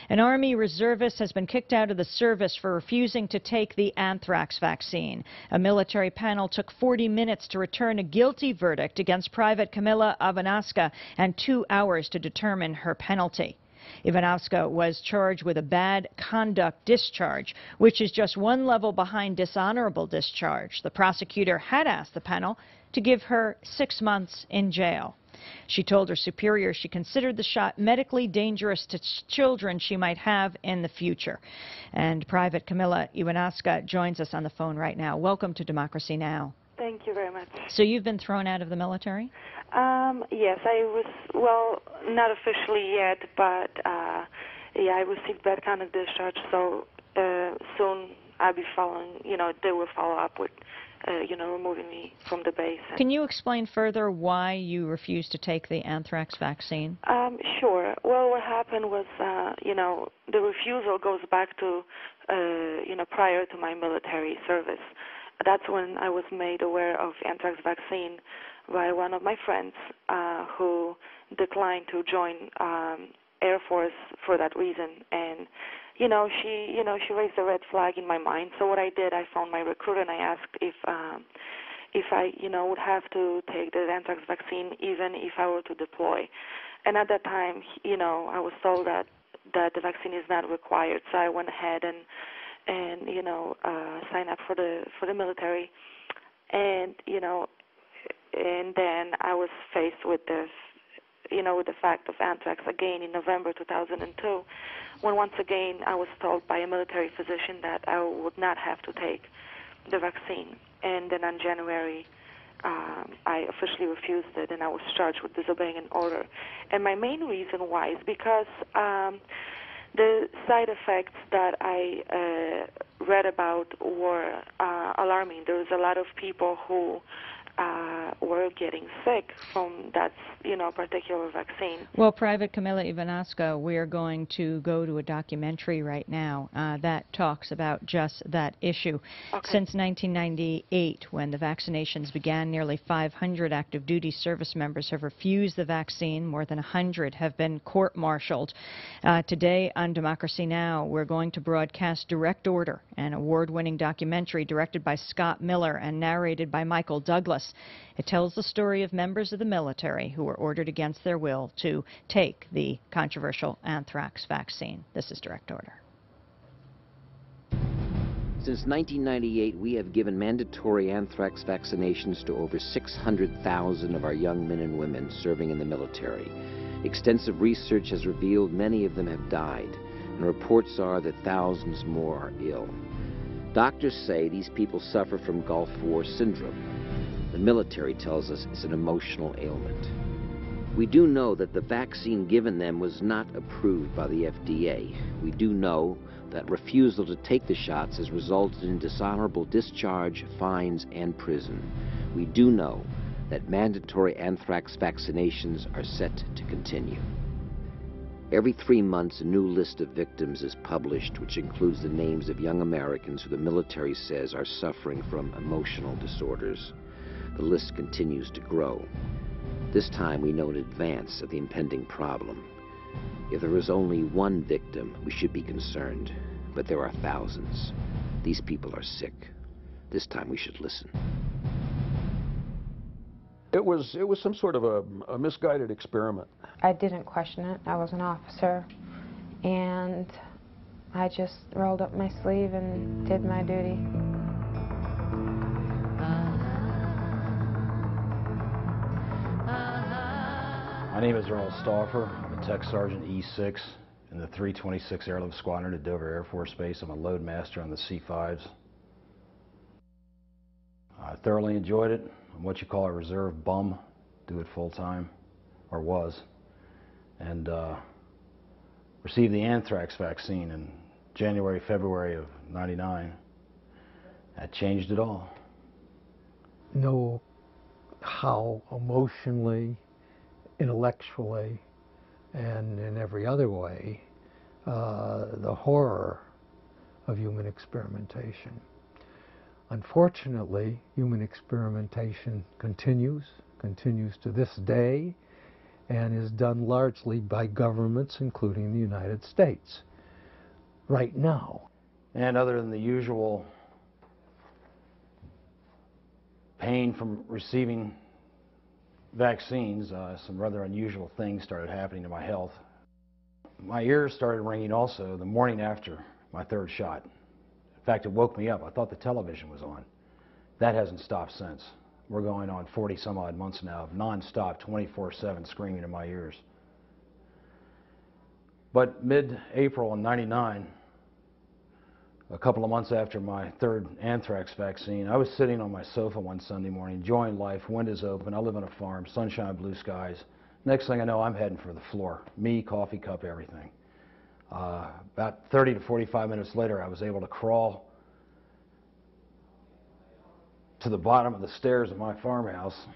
An Army reservist has been kicked out of the service for refusing to take the anthrax vaccine. A military panel took 40 minutes to return a guilty verdict against Private Kamila Ivanowska and 2 hours to determine her penalty. Ivanowska was charged with a bad conduct discharge, which is just one level behind dishonorable discharge. The prosecutor had asked the panel to give her 6 months in jail. She told her superior she considered the shot medically dangerous to children she might have in the future. And Private Kamila Ivanowska joins us on the phone right now. Welcome to Democracy Now! Thank you very much. So you've been thrown out of the military? Yes, I was, well, not officially yet, but yeah, I received bad conduct discharge, so soon I'll be following, they will follow up with, removing me from the base. Can you explain further why you refused to take the anthrax vaccine? Sure. Well, what happened was, the refusal goes back to, prior to my military service. That's when I was made aware of anthrax vaccine by one of my friends who declined to join Air Force for that reason. And, she raised a red flag in my mind. So what I did, I phoned my recruiter and I asked if I, would have to take the anthrax vaccine even if I were to deploy. And at that time, I was told that the vaccine is not required. So I went ahead and sign up for the military, and and then I was faced with this, with the fact of anthrax again in November 2002, when once again I was told by a military physician that I would not have to take the vaccine, and then on January I officially refused it, and I was charged with disobeying an order. And my main reason why is because the side effects that I read about were alarming. There was a lot of people who were getting sick from that, particular vaccine. Well, Private Kamila Ivanowska, we are going to go to a documentary right now that talks about just that issue. Okay. Since 1998, when the vaccinations began, nearly 500 active duty service members have refused the vaccine. More than 100 have been court-martialed. Today on Democracy Now!, we're going to broadcast Direct Order, an award-winning documentary directed by Scott Miller and narrated by Michael Douglas. It tells the story of members of the military who were ordered against their will to take the controversial anthrax vaccine. This is Direct Order. Since 1998, we have given mandatory anthrax vaccinations to over 600,000 of our young men and women serving in the military. Extensive research has revealed many of them have died, and reports are that thousands more are ill. Doctors say these people suffer from Gulf War syndrome. The military tells us it's an emotional ailment. We do know that the vaccine given them was not approved by the FDA. We do know that refusal to take the shots has resulted in dishonorable discharge, fines, and prison. We do know that mandatory anthrax vaccinations are set to continue. Every 3 months, a new list of victims is published, which includes the names of young Americans who the military says are suffering from emotional disorders. The list continues to grow. This time we know in advance of the impending problem. If there is only one victim, we should be concerned, but there are thousands. These people are sick. This time we should listen. It was some sort of a misguided experiment. I didn't question it. I was an officer, and I just rolled up my sleeve and did my duty. My name is Earl Stauffer. I'm a Tech Sergeant E6 in the 326 Airlift Squadron at Dover Air Force Base. I'm a load master on the C-5s. I thoroughly enjoyed it. I'm what you call a reserve bum. Do it full time, or was. And received the anthrax vaccine in January, February of '99. That changed it all. Know how emotionally, intellectually, and in every other way, the horror of human experimentation. Unfortunately, human experimentation continues to this day, and is done largely by governments, including the United States. right now. And other than the usual pain from receiving vaccines, some rather unusual things started happening to my health. My ears started ringing also the morning after my third shot. In fact, it woke me up. I thought the television was on. That hasn't stopped since. We're going on 40 some odd months now of non-stop 24/7 screaming in my ears. But mid-April in '99, a couple of months after my third anthrax vaccine, I was sitting on my sofa one Sunday morning, enjoying life, windows open. I live on a farm, sunshine, blue skies. Next thing I know, I'm heading for the floor. Me, coffee cup, everything. About 30 to 45 minutes later, I was able to crawl to the bottom of the stairs of my farmhouse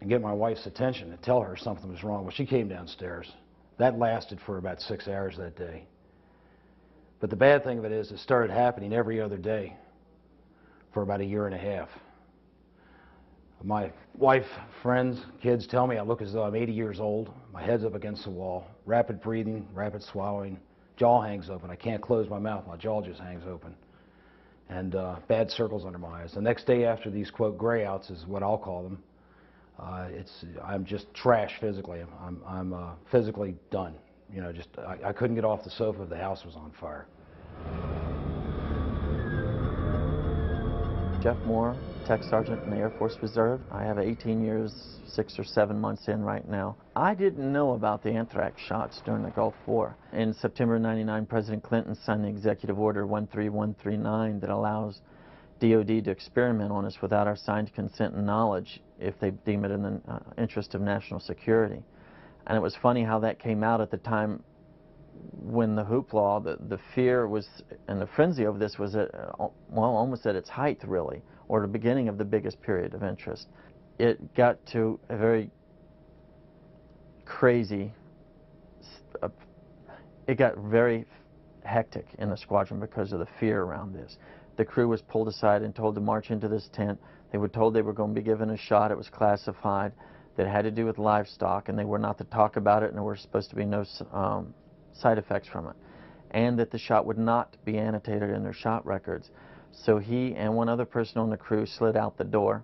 and get my wife's attention and tell her something was wrong. Well, she came downstairs. That lasted for about 6 hours that day. But the bad thing of it is it started happening every other day for about a year and a half. My wife, friends, kids tell me I look as though I'm 80 years old. My head's up against the wall. Rapid breathing, rapid swallowing. Jaw hangs open. I can't close my mouth. My jaw just hangs open. And bad circles under my eyes. The next day after these, quote, gray outs is what I'll call them, I'm just trash physically. I'm physically done. You know, I couldn't get off the sofa if the house was on fire. Jeff Moore, Tech Sergeant in the Air Force Reserve. I have 18 years, 6 or 7 months in right now. I didn't know about the anthrax shots during the Gulf War. In September '99, President Clinton signed the Executive Order 13139 that allows DOD to experiment on us without our signed consent and knowledge if they deem it in the interest of national security. And it was funny how that came out at the time when the hoopla, the fear was, and the frenzy of this was at, well, almost at its height, really, or the beginning of the biggest period of interest. It got to a very crazy, it got very hectic in the squadron because of the fear around this. The crew was pulled aside and told to march into this tent. They were told they were going to be given a shot. It was classified. That had to do with livestock, and they were not to talk about it, and there were supposed to be no side effects from it, and that the shot would not be annotated in their shot records. So he and one other person on the crew slid out the door,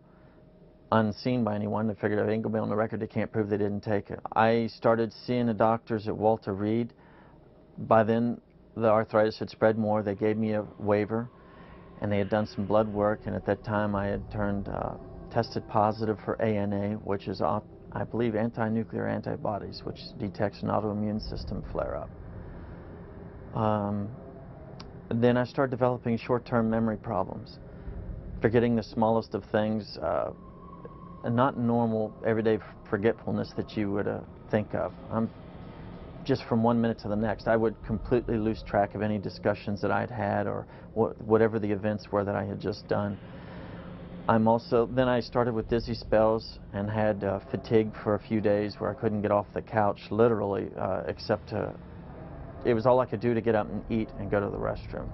unseen by anyone. They figured if it ain't going to be on the record, they can't prove they didn't take it. I started seeing the doctors at Walter Reed. By then, the arthritis had spread more. They gave me a waiver, and they had done some blood work, and at that time I had tested positive for ANA, which is, I believe, anti-nuclear antibodies, which detects an autoimmune system flare-up. Then I started developing short-term memory problems, forgetting the smallest of things, and not normal everyday forgetfulness that you would think of. Just from 1 minute to the next, I would completely lose track of any discussions that I'd had or whatever the events were that I had just done. Then I started with dizzy spells and had fatigue for a few days where I couldn't get off the couch, literally, except it was all I could do to get up and eat and go to the restroom.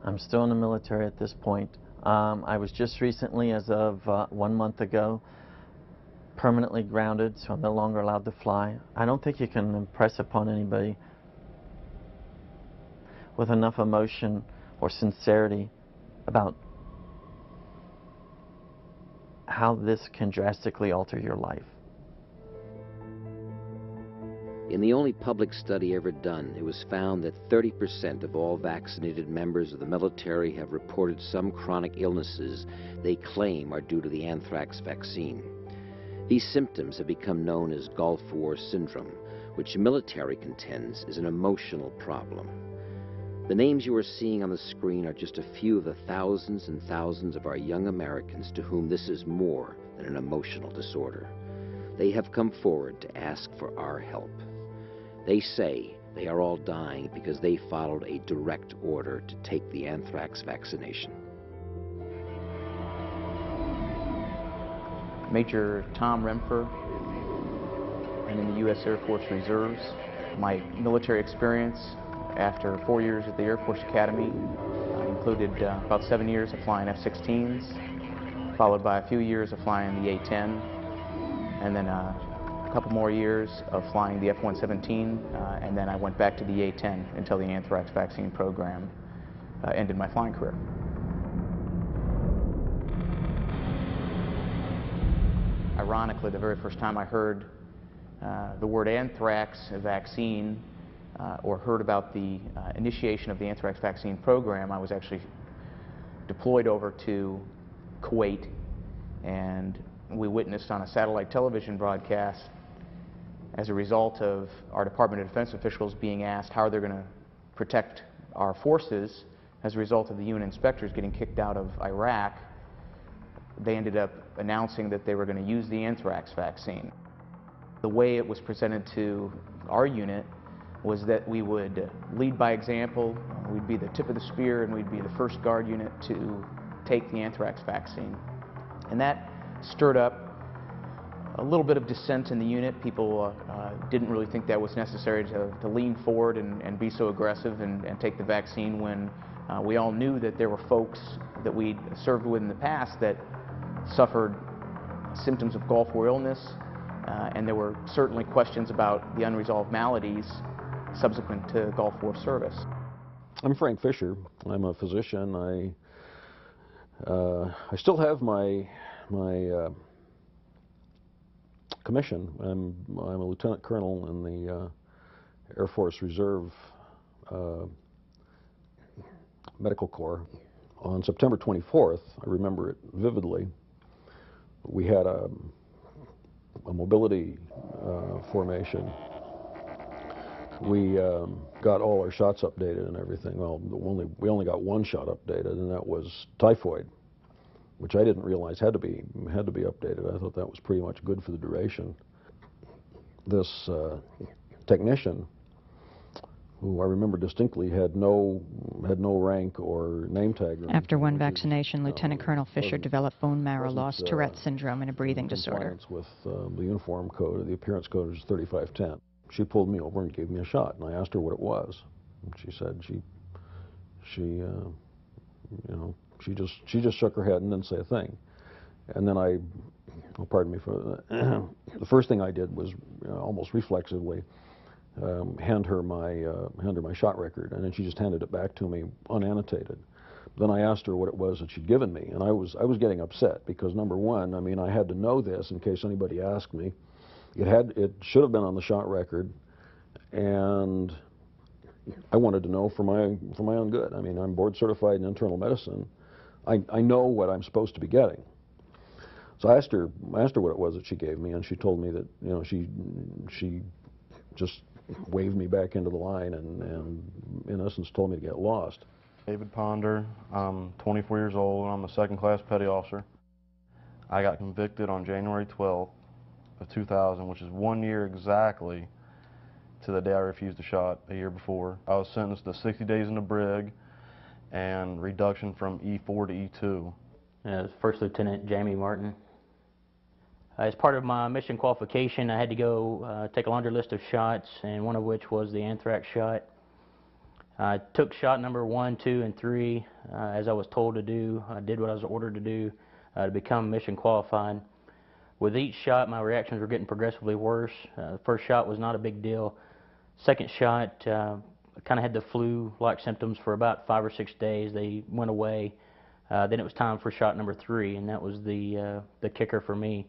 I'm still in the military at this point. I was just recently, as of 1 month ago, permanently grounded, so I'm no longer allowed to fly. I don't think you can impress upon anybody with enough emotion or sincerity about how this can drastically alter your life. In the only public study ever done, it was found that 30% of all vaccinated members of the military have reported some chronic illnesses they claim are due to the anthrax vaccine. These symptoms have become known as Gulf War syndrome, which the military contends is an emotional problem. The names you are seeing on the screen are just a few of the thousands and thousands of our young Americans to whom this is more than an emotional disorder. They have come forward to ask for our help. They say they are all dying because they followed a direct order to take the anthrax vaccination. Major Tom Remfer, and in the U.S. Air Force Reserves. My military experience after 4 years at the Air Force Academy included about 7 years of flying F-16s, followed by a few years of flying the A-10, and then a couple more years of flying the F-117, and then I went back to the A-10 until the anthrax vaccine program ended my flying career. Ironically, the very first time I heard the word anthrax vaccine or heard about the initiation of the anthrax vaccine program, I was actually deployed over to Kuwait, and we witnessed on a satellite television broadcast, as a result of our Department of Defense officials being asked how they're going to protect our forces as a result of the UN inspectors getting kicked out of Iraq, they ended up announcing that they were going to use the anthrax vaccine. The way it was presented to our unit was that we would lead by example, we'd be the tip of the spear, and we'd be the first guard unit to take the anthrax vaccine. And that stirred up a little bit of dissent in the unit. People didn't really think that was necessary to lean forward and be so aggressive and take the vaccine when we all knew that there were folks that we'd served with in the past that suffered symptoms of Gulf War illness, and there were certainly questions about the unresolved maladies subsequent to Gulf War service. I'm Frank Fisher. I'm a physician. I still have my commission. I'm a lieutenant colonel in the Air Force Reserve Medical Corps. On September 24th, I remember it vividly, we had a mobility formation. We got all our shots updated and everything. Well, we only got one shot updated, and that was typhoid, which I didn't realize had to be updated. I thought that was pretty much good for the duration. This technician, who I remember distinctly, had no rank or name tag. After one vaccination, Lieutenant Colonel Fisher developed bone marrow loss, Tourette syndrome, and a breathing disorder. With the uniform code, the appearance code is 3510. She pulled me over and gave me a shot, and I asked her what it was. And she said she just shook her head and didn't say a thing. And then pardon me for the first thing I did was almost reflexively hand her my shot record, and then she just handed it back to me unannotated. Then I asked her what it was that she'd given me, and I was getting upset because, number one, I mean, I had to know this in case anybody asked me. It should have been on the shot record, and I wanted to know for my own good. I mean, I'm board certified in internal medicine. I know what I'm supposed to be getting. So I asked her what it was that she gave me, and she told me that she just waved me back into the line and in essence told me to get lost. David Ponder. I'm 24 years old, and I'm a second-class petty officer. I got convicted on January 12th of 2000, which is 1 year exactly to the day I refused a shot a year before. I was sentenced to 60 days in the brig and reduction from E4 to E2. First Lieutenant Jamie Martin. As part of my mission qualification, I had to go take a laundry list of shots, and one of which was the anthrax shot. I took shot number 1, 2, and 3 as I was told to do. I did what I was ordered to do to become mission qualified. With each shot, my reactions were getting progressively worse. The first shot was not a big deal. Second shot, I kind of had the flu-like symptoms for about 5 or 6 days. They went away. Then it was time for shot number 3, and that was the kicker for me.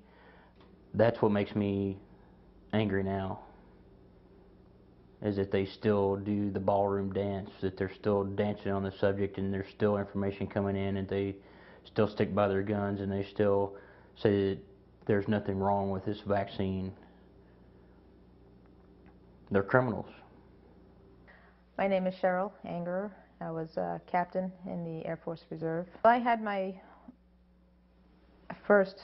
That's what makes me angry now, is that they still do the ballroom dance, that they're still dancing on the subject, and there's still information coming in, and they still stick by their guns, and they still say that there's nothing wrong with this vaccine. They're criminals. My name is Cheryl Angerer. I was a captain in the Air Force Reserve. I had my first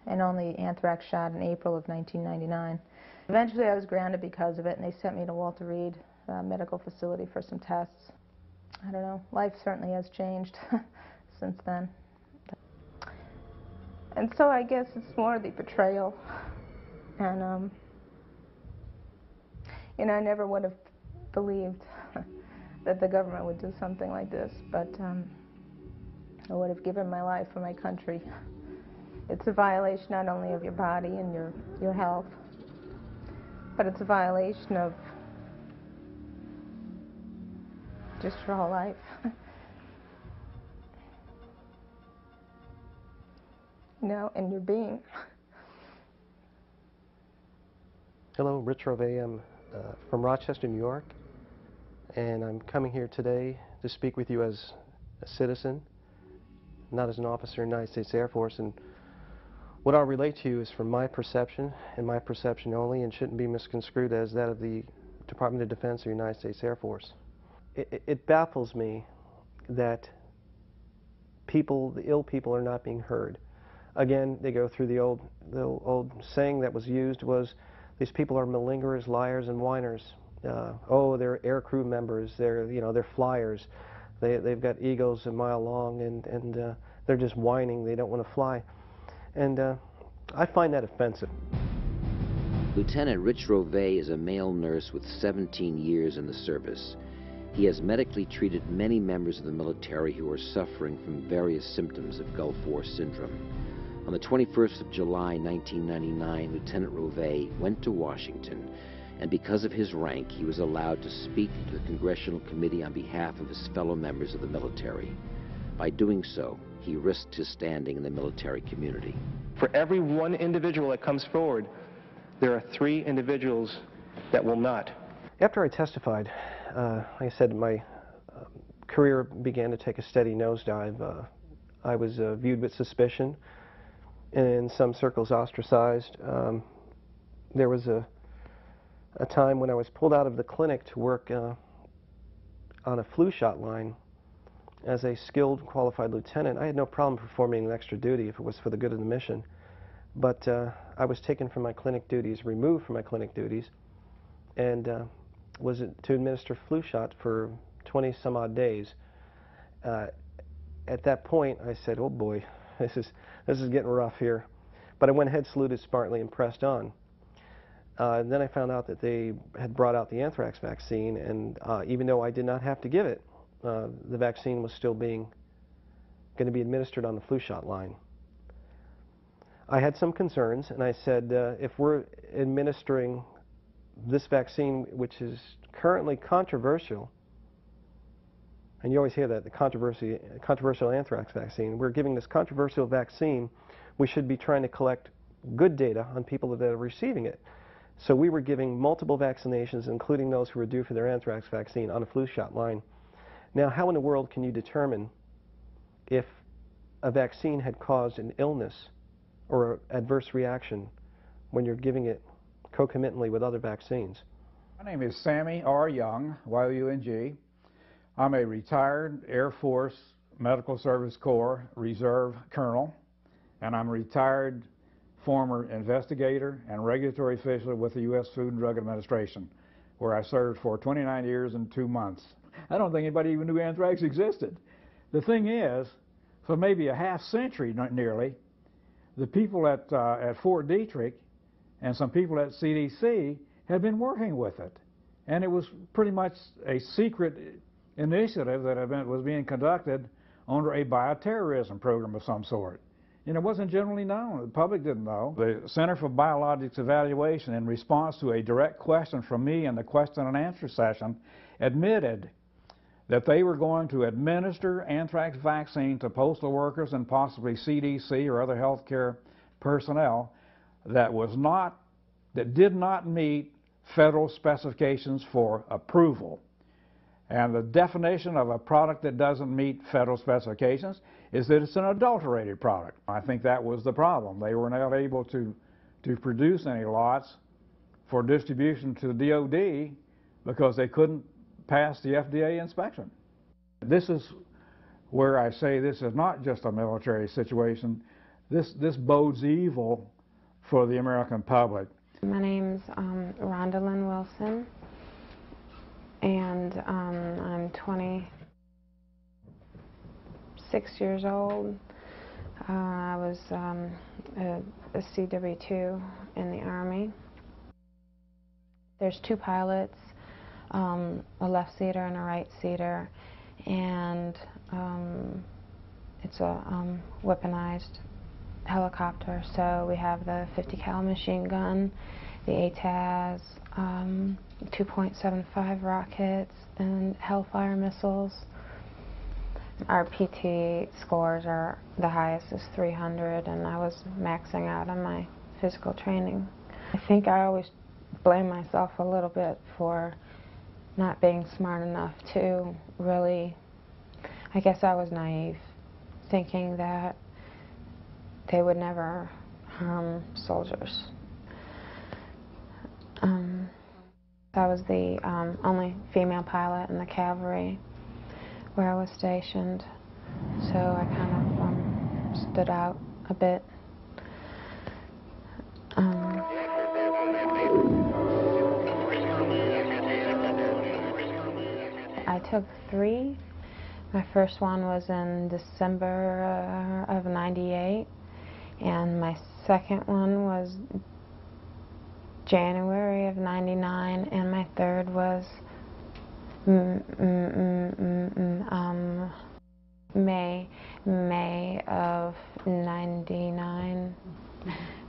and only anthrax shot in April of 1999. Eventually I was grounded because of it, and they sent me to Walter Reed Medical Facility for some tests. I don't know, life certainly has changed since then. And so I guess it's more the betrayal. And, I never would have believed that the government would do something like this, but I would have given my life for my country. It's a violation not only of your body and your health, but it's a violation of just your whole life. You know, and your being. Hello, Rich Rove. I'm from Rochester, New York, and I'm coming here today to speak with you as a citizen, not as an officer in the United States Air Force. And what I'll relate to you is from my perception, and my perception only, and shouldn't be misconstrued as that of the Department of Defense or United States Air Force. It baffles me that the ill people are not being heard. Again, they go through the old saying that was used was, these people are malingerers, liars, and whiners. Oh, they're aircrew members. They're flyers. They've got egos a mile long, and they're just whining. They don't want to fly, and I find that offensive. Lieutenant Rich Rove is a male nurse with 17 years in the service. He has medically treated many members of the military who are suffering from various symptoms of Gulf War syndrome. On the 21st of July, 1999, Lieutenant Rove went to Washington, and because of his rank, he was allowed to speak to the Congressional Committee on behalf of his fellow members of the military. By doing so, he risked his standing in the military community. For every one individual that comes forward, there are 3 individuals that will not. After I testified, like I said, my career began to take a steady nosedive. I was viewed with suspicion, and in some circles ostracized. There was a time when I was pulled out of the clinic to work on a flu shot line as a skilled, qualified lieutenant. I had no problem performing an extra duty if it was for the good of the mission. But I was taken from my clinic duties, removed from my clinic duties, and was to administer flu shot for 20 some odd days. At that point, I said, oh boy, this is getting rough here. But I went ahead, saluted smartly, and pressed on. And then I found out that they had brought out the anthrax vaccine, and even though I did not have to give it, the vaccine was still going to be administered on the flu shot line. I had some concerns, and I said, if we're administering this vaccine, which is currently controversial, and you always hear that, the controversial anthrax vaccine, we're giving this controversial vaccine, we should be trying to collect good data on people that are receiving it. So we were giving multiple vaccinations, including those who were due for their anthrax vaccine, on a flu shot line. Now, how in the world can you determine if a vaccine had caused an illness or an adverse reaction when you're giving it concomitantly with other vaccines? My name is Sammy R. Young, Y-O-U-N-G. I'm a retired Air Force Medical Service Corps Reserve Colonel, and I'm a retired former investigator and regulatory official with the U.S. Food and Drug Administration, where I served for 29 years and 2 months. I don't think anybody even knew anthrax existed. The thing is, for maybe a half century nearly, the people at Fort Detrick and some people at CDC had been working with it. And it was pretty much a secret initiative that was being conducted under a bioterrorism program of some sort. And it wasn't generally known. The public didn't know. The Center for Biologics Evaluation, in response to a direct question from me in the question and answer session, admitted that they were going to administer anthrax vaccine to postal workers and possibly CDC or other healthcare personnel that did not meet federal specifications for approval. And the definition of a product that doesn't meet federal specifications is that it's an adulterated product. I think that was the problem. They were not able to produce any lots for distribution to the DOD because they couldn't pass the FDA inspection. This is where I say this is not just a military situation. This bodes evil for the American public. My name's Rhonda Lynn Wilson, and I'm 26 years old. I was a CW2 in the Army. There's 2 pilots, a left seater and a right seater, and it's a weaponized helicopter. So we have the .50 cal machine gun, the ATAS, 2.75 rockets, and Hellfire missiles. Our PT scores are, the highest is 300, and I was maxing out on my physical training. I think I always blame myself a little bit for not being smart enough to really, I guess I was naive, thinking that they would never harm soldiers. I was the only female pilot in the cavalry where I was stationed, so I kind of stood out a bit. I took 3. My first one was in December of '98, and my second one was January of '99, and my third was May of '99.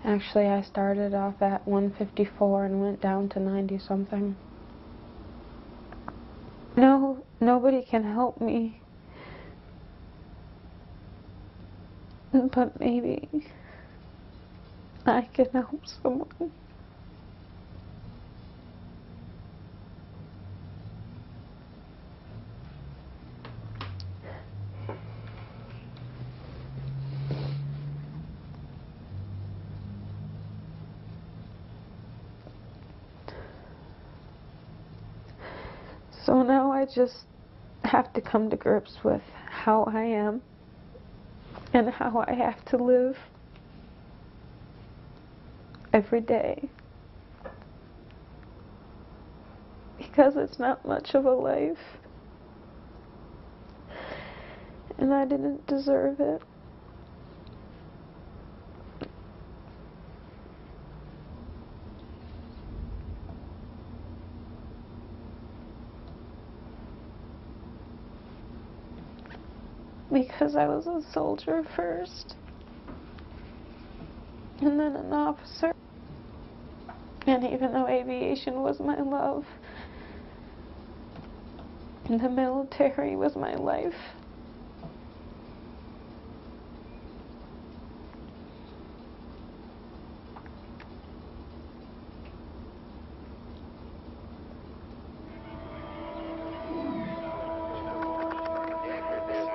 Actually, I started off at 154 and went down to 90-something. No, nobody can help me, but maybe I can help someone. So now I just have to come to grips with how I am and how I have to live every day, because it's not much of a life and I didn't deserve it. Because I was a soldier first, and then an officer. And even though aviation was my love, the military was my life.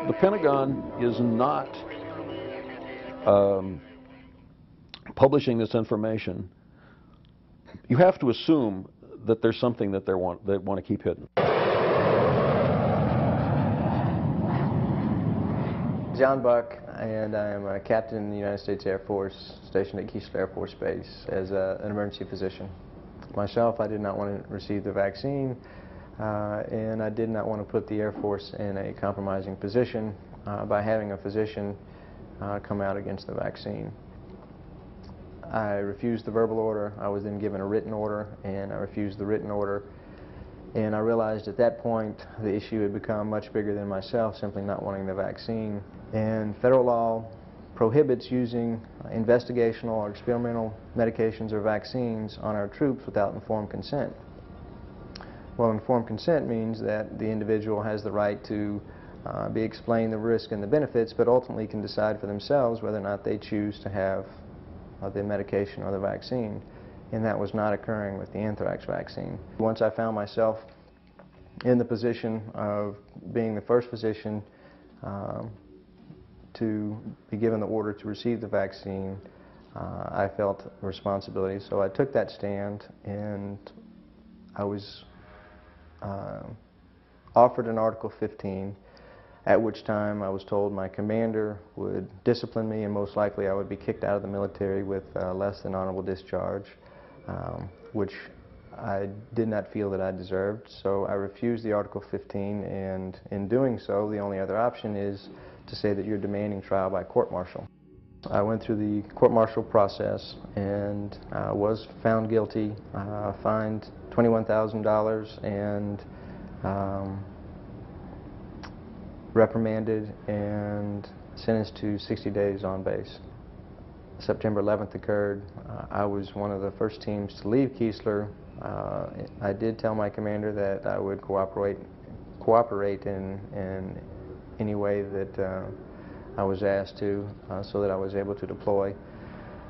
The Pentagon is not publishing this information. You have to assume that there's something that they want to keep hidden. John Buck, and I am a captain in the United States Air Force stationed at Keesler Air Force Base as an emergency physician. Myself, I did not want to receive the vaccine, and I did not want to put the Air Force in a compromising position by having a physician come out against the vaccine. I refused the verbal order. I was then given a written order, and I refused the written order. And I realized at that point the issue had become much bigger than myself, simply not wanting the vaccine. And federal law prohibits using investigational or experimental medications or vaccines on our troops without informed consent. Well, informed consent means that the individual has the right to be explained the risk and the benefits, but ultimately can decide for themselves whether or not they choose to have the medication or the vaccine. And that was not occurring with the anthrax vaccine. Once I found myself in the position of being the first physician to be given the order to receive the vaccine, I felt a responsibility. So I took that stand, and I was offered an Article 15, at which time I was told my commander would discipline me, and most likely I would be kicked out of the military with less than honorable discharge, which I did not feel that I deserved. So I refused the Article 15, and in doing so, the only other option is to say that you're demanding trial by court-martial. I went through the court-martial process and was found guilty, fined $21,000, and reprimanded and sentenced to 60 days on base. September 11th occurred, I was one of the first teams to leave Keesler. I did tell my commander that I would cooperate in any way that I was asked to, so that I was able to deploy.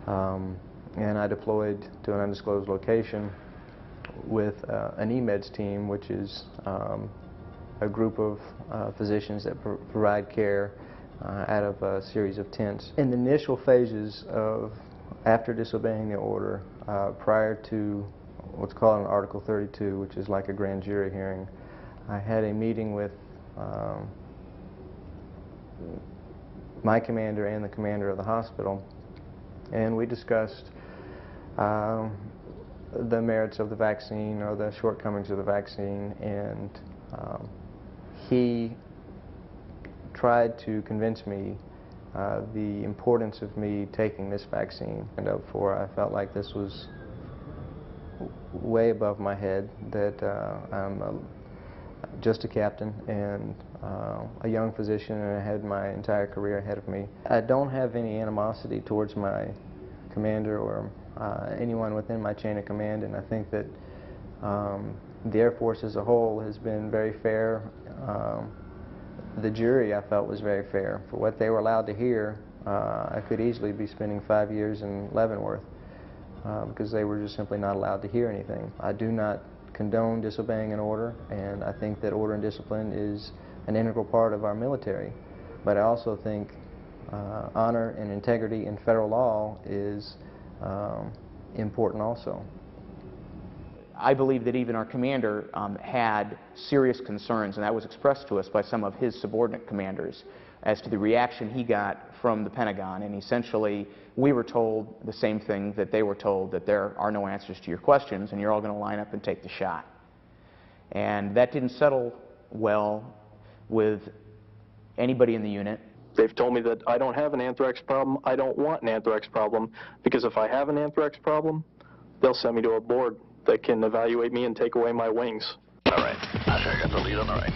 And I deployed to an undisclosed location with an EMEDS team, which is a group of physicians that provide care out of a series of tents. In the initial phases of after disobeying the order, prior to what's called an Article 32, which is like a grand jury hearing, I had a meeting with my commander and the commander of the hospital, and we discussed the merits of the vaccine or the shortcomings of the vaccine, and he tried to convince me the importance of me taking this vaccine. And I felt like this was way above my head, that I'm just a captain and a young physician, and I had my entire career ahead of me. I don't have any animosity towards my commander or anyone within my chain of command, and I think that the Air Force as a whole has been very fair. The jury, I felt, was very fair. For what they were allowed to hear, I could easily be spending 5 years in Leavenworth because they were just simply not allowed to hear anything. I do not condone disobeying an order, and I think that order and discipline is an integral part of our military. But I also think honor and integrity in federal law is important also. I believe that even our commander had serious concerns, and that was expressed to us by some of his subordinate commanders as to the reaction he got from the Pentagon. And essentially, we were told the same thing that they were told, that there are no answers to your questions and you're all going to line up and take the shot. And that didn't settle well with anybody in the unit. They've told me that I don't have an anthrax problem. I don't want an anthrax problem, because if I have an anthrax problem, they'll send me to a board that can evaluate me and take away my wings. All right, I think I got the lead on the right.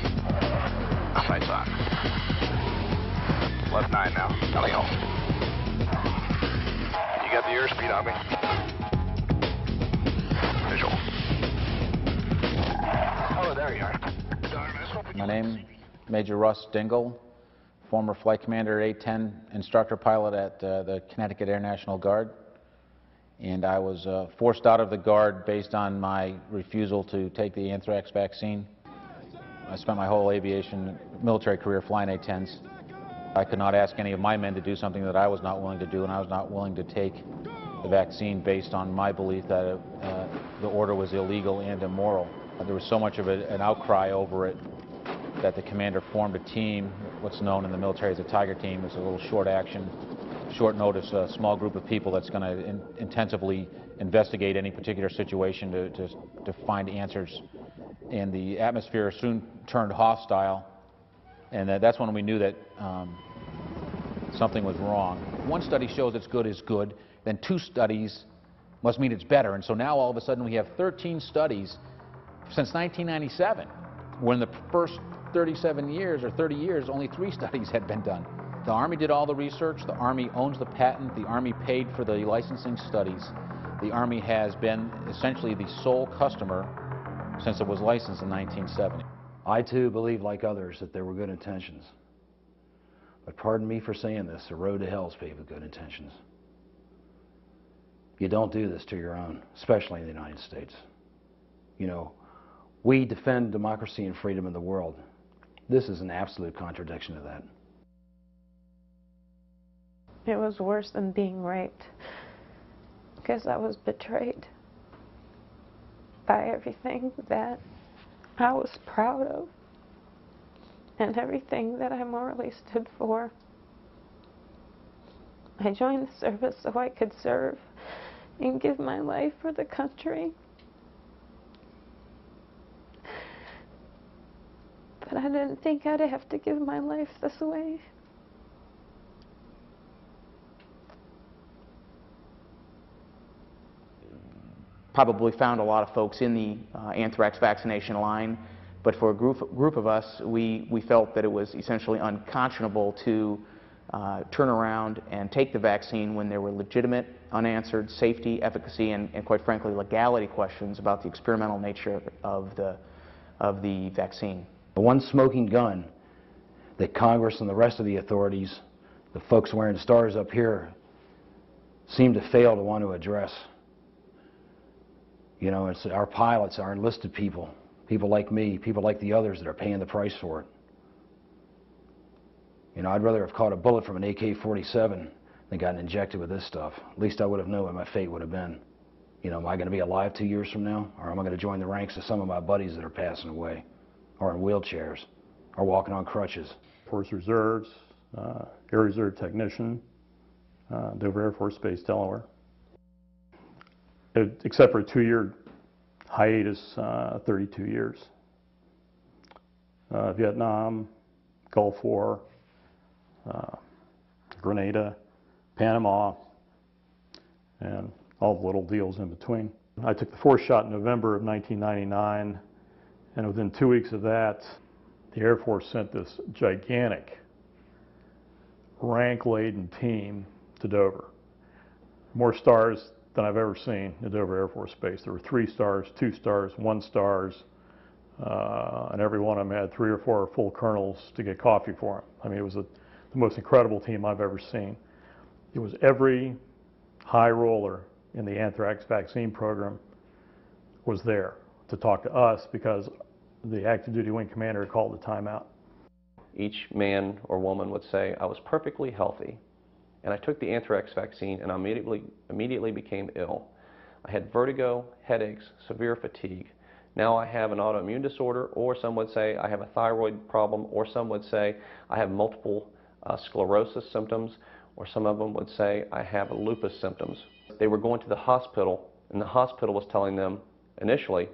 Sights on. Left 9 now. Tally ho. You got the airspeed on me. Visual. Oh, there you are. My name, Major Russ Dingle, former flight commander at 810, instructor pilot at the Connecticut Air National Guard. And I was forced out of the Guard based on my refusal to take the anthrax vaccine. I spent my whole aviation military career flying A-10s. I could not ask any of my men to do something that I was not willing to do, and I was not willing to take the vaccine based on my belief that the order was illegal and immoral. There was so much of an outcry over it that the commander formed a team, what's known in the military as a Tiger team. It's a little short action, short notice, a small group of people that's going to intensively investigate any particular situation to find answers. And the atmosphere soon turned hostile, and that's when we knew that something was wrong. One study shows it's good is good, then 2 studies must mean it's better. And so now all of a sudden we have 13 studies since 1997, when the first 37 years or 30 years only 3 studies had been done. The Army did all the research, the Army owns the patent, the Army paid for the licensing studies. The Army has been essentially the sole customer since it was licensed in 1970. I too believe, like others, that there were good intentions. But pardon me for saying this, the road to hell is paved with good intentions. You don't do this to your own, especially in the United States. You know, we defend democracy and freedom in the world. This is an absolute contradiction to that. It was worse than being raped, because I was betrayed by everything that I was proud of and everything that I morally stood for. I joined the service so I could serve and give my life for the country. But I didn't think I'd have to give my life this way. Probably found a lot of folks in the anthrax vaccination line, but for a group of us, we felt that it was essentially unconscionable to turn around and take the vaccine when there were legitimate, unanswered safety, efficacy, and quite frankly, legality questions about the experimental nature of the vaccine. The one smoking gun that Congress and the rest of the authorities, the folks wearing stars up here, seem to fail to want to address. You know, it's our pilots, our enlisted people, people like me, people like the others that are paying the price for it. You know, I'd rather have caught a bullet from an AK-47 than gotten injected with this stuff. At least I would have known what my fate would have been. You know, am I going to be alive 2 years from now? Or am I going to join the ranks of some of my buddies that are passing away? Or in wheelchairs? Or walking on crutches? Force Reserves, Air Reserve Technician, Dover Air Force Base, Delaware. Except for a 2-year hiatus, 32 years. Vietnam, Gulf War, Grenada, Panama, and all the little deals in between. I took the fourth shot in November of 1999, and within 2 weeks of that, the Air Force sent this gigantic, rank-laden team to Dover. More stars than I've ever seen at Dover Air Force Base. There were 3 stars, 2 stars, 1 stars, and every one of them had 3 or 4 full colonels to get coffee for them. I mean, it was the most incredible team I've ever seen. It was every high roller in the anthrax vaccine program was there to talk to us because the active duty wing commander called the timeout. Each man or woman would say, I was perfectly healthy, and I took the anthrax vaccine and I immediately became ill. I had vertigo, headaches, severe fatigue. Now I have an autoimmune disorder, or some would say I have a thyroid problem, or some would say I have multiple sclerosis symptoms, or some of them would say I have lupus symptoms. They were going to the hospital, and the hospital was telling them initially,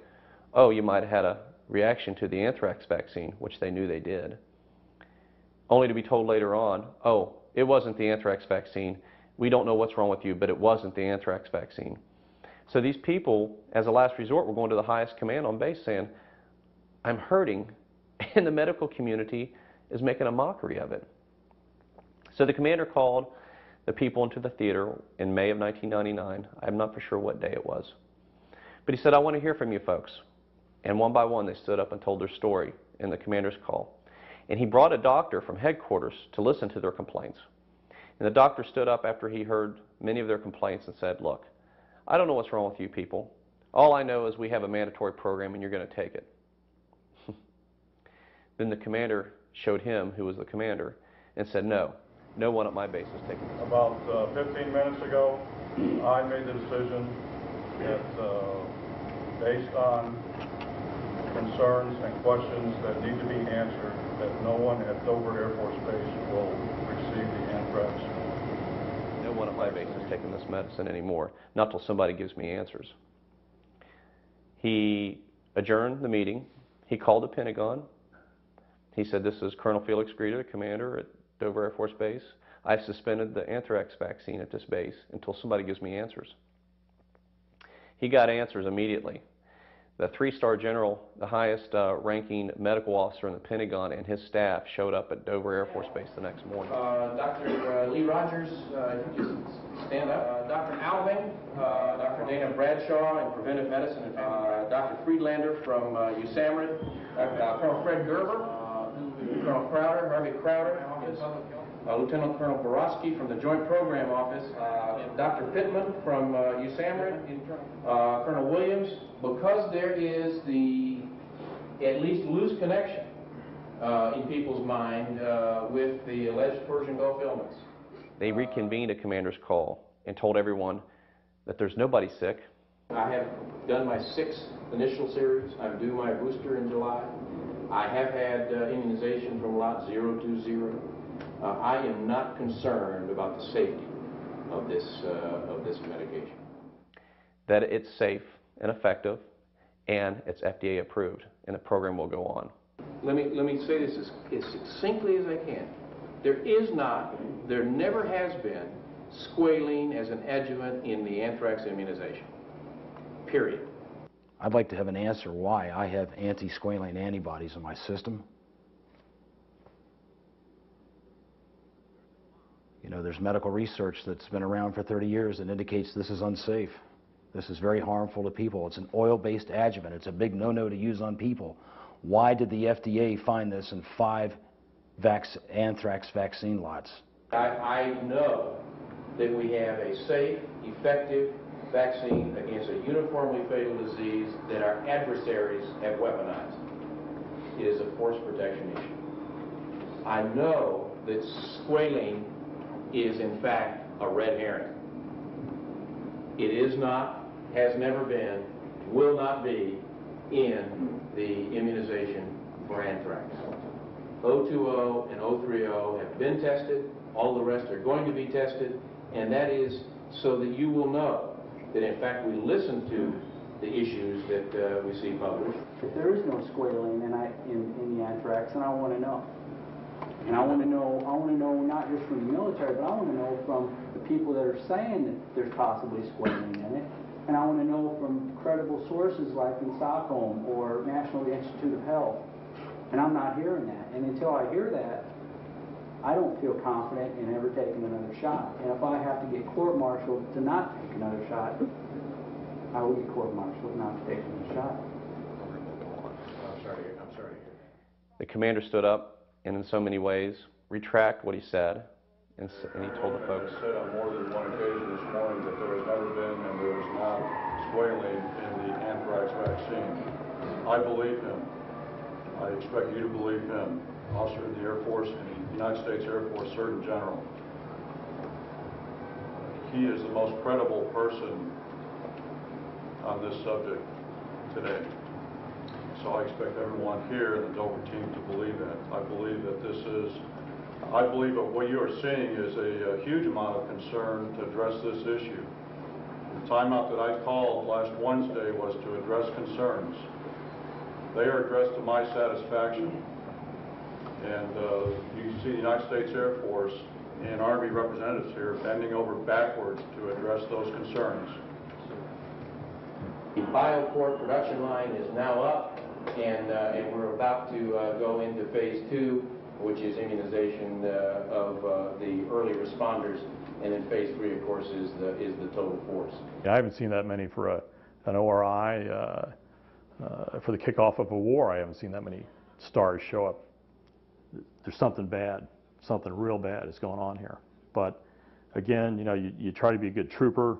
oh, you might have had a reaction to the anthrax vaccine, which they knew they did, only to be told later on, oh, it wasn't the anthrax vaccine. We don't know what's wrong with you, but it wasn't the anthrax vaccine. So these people, as a last resort, were going to the highest command on base saying, I'm hurting, and the medical community is making a mockery of it. So the commander called the people into the theater in May of 1999. I'm not for sure what day it was. But he said, I want to hear from you folks. And one by one, they stood up and told their story in the commander's call. And he brought a doctor from headquarters to listen to their complaints. And the doctor stood up after he heard many of their complaints and said, look, I don't know what's wrong with you people. All I know is we have a mandatory program and you're going to take it. Then the commander showed him, who was the commander, and said, no, no one at my base is taking it. About 15 minutes ago, I made the decision that based on concerns and questions that need to be answered, that no one at Dover Air Force Base will receive the anthrax. No one at my base is taking this medicine anymore, not till somebody gives me answers. He adjourned the meeting. He called the Pentagon. He said, this is Colonel Felix Greta, commander at Dover Air Force Base. I've suspended the anthrax vaccine at this base until somebody gives me answers. He got answers immediately. The 3-star general, the highest ranking medical officer in the Pentagon, and his staff showed up at Dover Air Force Base the next morning. Dr. Lee Rogers, if you just stand up. Dr. Alving, Dr. Dana Bradshaw in preventive medicine and family. Dr. Friedlander from USAMRIID. Colonel Fred Gerber, Colonel Crowder, Harvey Crowder. Lieutenant Colonel Borowski from the Joint Program Office, Dr. Pittman from USAMRIID, Colonel Williams, because there is the at least loose connection in people's mind with the alleged Persian Gulf illness. They reconvened a commander's call and told everyone that there's nobody sick. I have done my 6th initial series. I'm due my booster in July. I have had immunization from lot 020. I am not concerned about the safety of this medication. That it's safe and effective, and it's FDA approved, and the program will go on. Let me say this as succinctly as I can. There is not, there never has been, squalene as an adjuvant in the anthrax immunization. Period. I'd like to have an answer why I have anti-squalene antibodies in my system. You know, there's medical research that's been around for 30 years that indicates this is unsafe. This is very harmful to people. It's an oil-based adjuvant. It's a big no-no to use on people. Why did the FDA find this in 5 anthrax vaccine lots? I know that we have a safe, effective vaccine against a uniformly fatal disease that our adversaries have weaponized. It is a force protection issue. I know that squalene is in fact a red herring. It is not, has never been, will not be in the immunization for anthrax. 020 and 030 have been tested. All the rest are going to be tested, and that is so that you will know that in fact we listen to the issues that we see published. If there is no squalene in the anthrax, then I want to know. And I want to know not just from the military, but I want to know from the people that are saying that there's possibly squalene in it. And I want to know from credible sources like in Stockholm or National Institute of Health. And I'm not hearing that. And until I hear that, I don't feel confident in ever taking another shot. And if I have to get court-martialed to not take another shot, I will get court-martialed not to take another shot. I'm sorry to hear. The commander stood up and in so many ways retract what he said, and he told the folks. I said on more than one occasion this morning that there has never been and there is not squalene in the anthrax vaccine. I believe him. I expect you to believe him, officer in the Air Force and the United States Air Force Surgeon General. He is the most credible person on this subject today. So I expect everyone here in the Dover team to believe that. I believe that what you are seeing is a huge amount of concern to address this issue. The timeout that I called last Wednesday was to address concerns. They are addressed to my satisfaction. And you see the United States Air Force and Army representatives here bending over backwards to address those concerns. The BioPort production line is now up, and we're about to go into phase 2, which is immunization of the early responders, and then phase 3, of course, is the total force. I haven't seen that many for an ORI. For the kickoff of a war, I haven't seen that many stars show up. There's something bad, something real bad is going on here. But again, you know, you try to be a good trooper.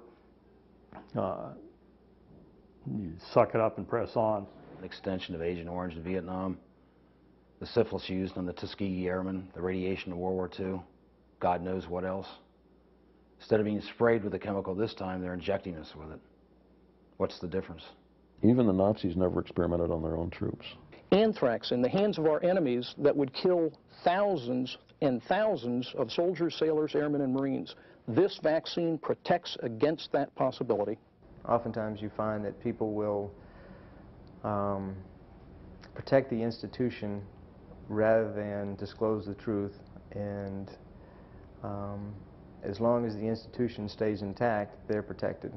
You suck it up and press on. An extension of Agent Orange in Vietnam, the syphilis used on the Tuskegee Airmen, the radiation of World War II, God knows what else. Instead of being sprayed with the chemical this time, they're injecting us with it. What's the difference? Even the Nazis never experimented on their own troops. Anthrax in the hands of our enemies that would kill thousands and thousands of soldiers, sailors, airmen, and Marines. This vaccine protects against that possibility. Oftentimes you find that people will protect the institution rather than disclose the truth, and as long as the institution stays intact, they're protected.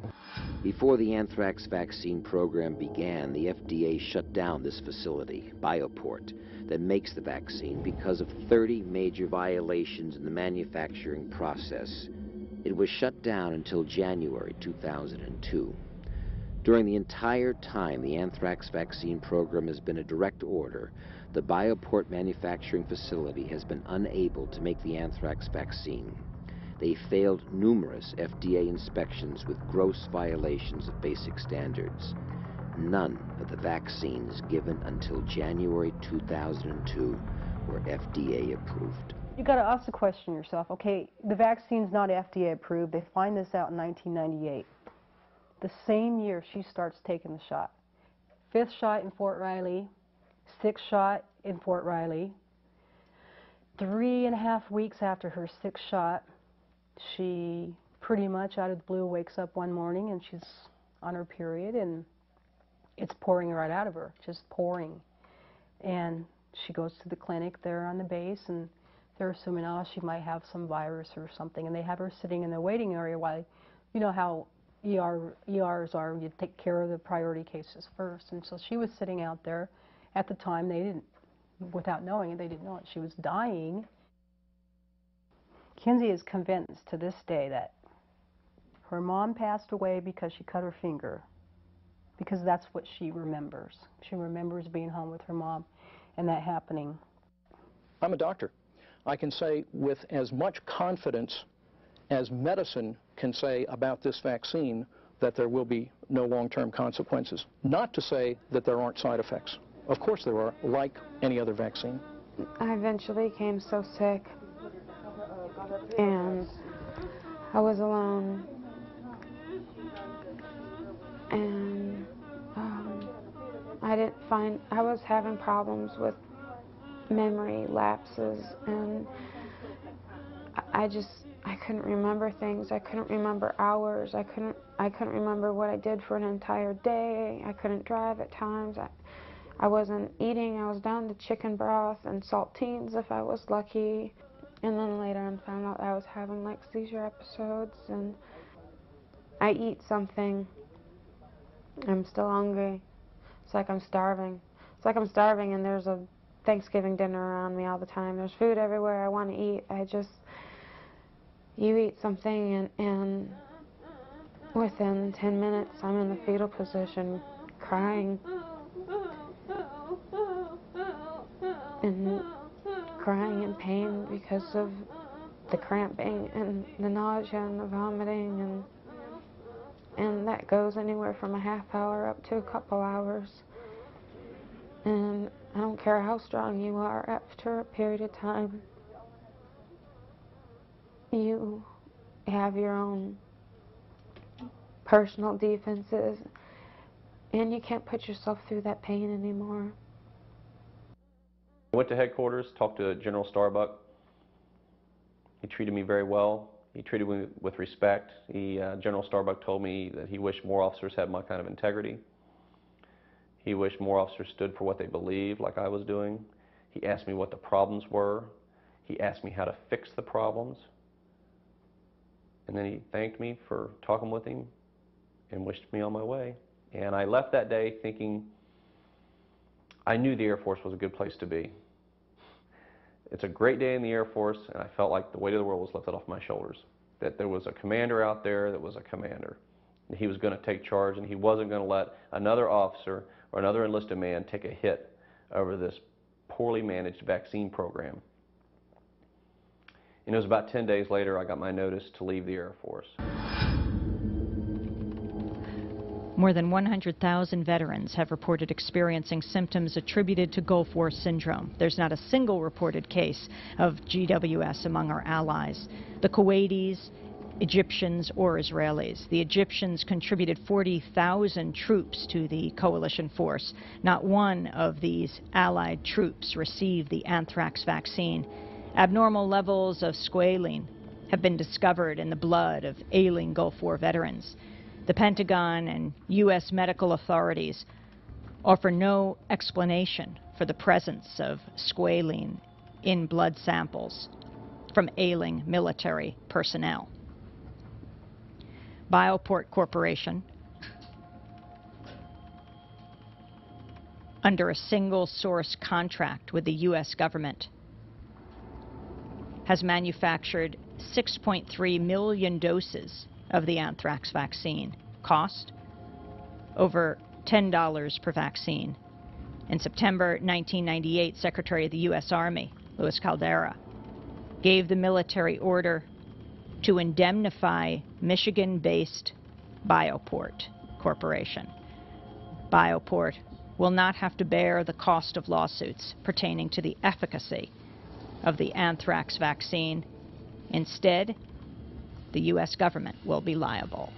Before the anthrax vaccine program began, the FDA shut down this facility, BioPort, that makes the vaccine because of 30 major violations in the manufacturing process. It was shut down until January 2002. During the entire time the anthrax vaccine program has been a direct order, the BioPort manufacturing facility has been unable to make the anthrax vaccine. They failed numerous FDA inspections with gross violations of basic standards. None of the vaccines given until January 2002 were FDA approved. You got to ask the question yourself, okay, the vaccine's not FDA approved. They find this out in 1998. The same year she starts taking the shot. 5th shot in Fort Riley, 6th shot in Fort Riley. 3.5 weeks after her 6th shot, she pretty much out of the blue wakes up one morning and she's on her period and it's pouring right out of her, just pouring. And she goes to the clinic there on the base and they're assuming, oh, she might have some virus or something, and they have her sitting in the waiting area while, you know how ERs are, you take care of the priority cases first. And so she was sitting out there. At the time, they didn't, without knowing it, they didn't know it. She was dying. Kinsey is convinced to this day that her mom passed away because she cut her finger, because that's what she remembers. She remembers being home with her mom and that happening. I'm a doctor. I can say with as much confidence as medicine can say about this vaccine that there will be no long-term consequences. Not to say that there aren't side effects. Of course there are, like any other vaccine. I eventually became so sick, and I was alone, and I was having problems with memory lapses, and I couldn't remember things. I couldn't remember hours. I couldn't remember what I did for an entire day. I couldn't drive at times. I wasn't eating. I was down to chicken broth and saltines if I was lucky. And then later on found out I was having like seizure episodes, and I eat something, I'm still hungry. It's like I'm starving. It's like I'm starving and there's a Thanksgiving dinner around me all the time. There's food everywhere I want to eat. You eat something and within 10 minutes I'm in the fetal position crying. And crying in pain because of the cramping and the nausea and the vomiting, and that goes anywhere from a half hour up to a couple hours. And I don't care how strong you are, after a period of time you have your own personal defenses and you can't put yourself through that pain anymore. I went to headquarters, talked to General Starbuck. He treated me very well. He treated me with respect. General Starbuck told me that he wished more officers had my kind of integrity. He wished more officers stood for what they believed, like I was doing. He asked me what the problems were. He asked me how to fix the problems. And then he thanked me for talking with him and wished me on my way. And I left that day thinking I knew the Air Force was a good place to be. It's a great day in the Air Force, and I felt like the weight of the world was lifted off my shoulders. That there was a commander out there that was a commander. And he was going to take charge, and he wasn't going to let another officer or another enlisted man take a hit over this poorly managed vaccine program. And it was about 10 days later I got my notice to leave the Air Force. More than 100,000 veterans have reported experiencing symptoms attributed to Gulf War syndrome. There's not a single reported case of GWS among our allies. The Kuwaitis, Egyptians, or Israelis. The Egyptians contributed 40,000 troops to the coalition force. Not one of these allied troops received the anthrax vaccine. Abnormal levels of squalene have been discovered in the blood of ailing Gulf War veterans. The Pentagon and U.S. medical authorities offer no explanation for the presence of squalene in blood samples from ailing military personnel. Bioport Corporation, under a single-source contract with the U.S. government, has manufactured 6.3 million doses of the anthrax vaccine. Cost? Over $10 per vaccine. In September 1998, Secretary of the U.S. Army, Louis Caldera, gave the military order to indemnify Michigan-based Bioport Corporation. Bioport will not have to bear the cost of lawsuits pertaining to the efficacy of the anthrax vaccine. Instead, the U.S. government will be liable.